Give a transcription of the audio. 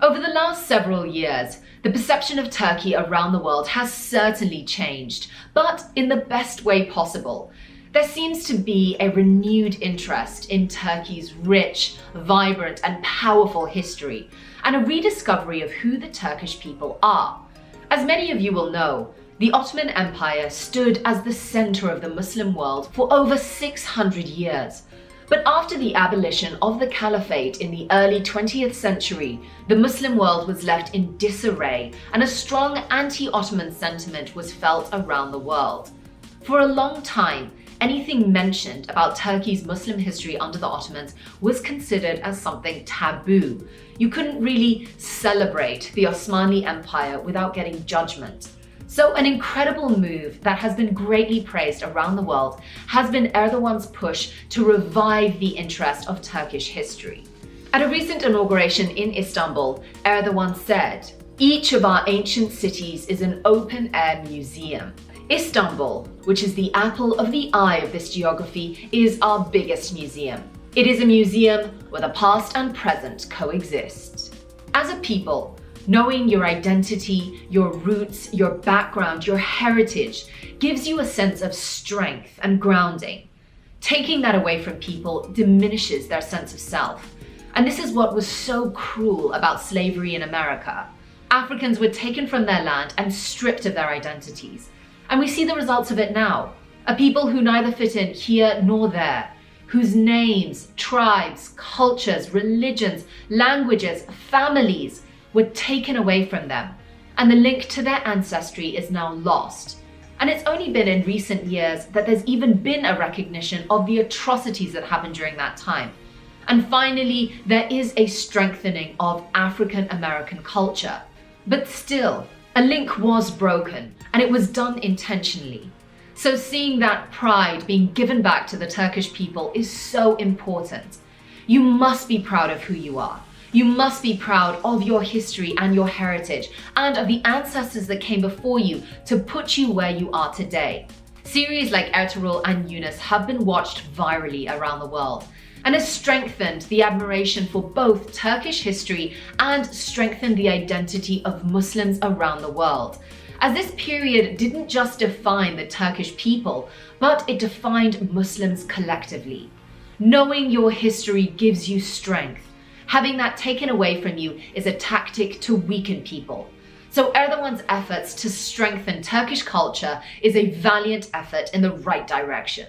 Over the last several years, the perception of Turkey around the world has certainly changed, but in the best way possible. There seems to be a renewed interest in Turkey's rich, vibrant, and powerful history, and a rediscovery of who the Turkish people are. As many of you will know, the Ottoman Empire stood as the center of the Muslim world for over 600 years. But after the abolition of the Caliphate in the early 20th century, the Muslim world was left in disarray and a strong anti-Ottoman sentiment was felt around the world. For a long time, anything mentioned about Turkey's Muslim history under the Ottomans was considered as something taboo. You couldn't really celebrate the Osmanli Empire without getting judgment. So an incredible move that has been greatly praised around the world has been Erdogan's push to revive the interest of Turkish history. At a recent inauguration in Istanbul, Erdogan said, "Each of our ancient cities is an open-air museum. Istanbul, which is the apple of the eye of this geography, is our biggest museum. It is a museum where the past and present coexist." As a people, knowing your identity, your roots, your background, your heritage gives you a sense of strength and grounding. Taking that away from people diminishes their sense of self. And this is what was so cruel about slavery in America. Africans were taken from their land and stripped of their identities. And we see the results of it now. A people who neither fit in here nor there, whose names, tribes, cultures, religions, languages, families were taken away from them, and the link to their ancestry is now lost. And it's only been in recent years that there's even been a recognition of the atrocities that happened during that time. And finally, there is a strengthening of African American culture. But still, a link was broken, and it was done intentionally. So seeing that pride being given back to the Turkish people is so important. You must be proud of who you are. You must be proud of your history and your heritage and of the ancestors that came before you to put you where you are today. Series like Ertuğrul and Yunus have been watched virally around the world and has strengthened the admiration for both Turkish history and strengthened the identity of Muslims around the world. As this period didn't just define the Turkish people, but it defined Muslims collectively. Knowing your history gives you strength. Having that taken away from you is a tactic to weaken people. So Erdogan's efforts to strengthen Turkish culture is a valiant effort in the right direction.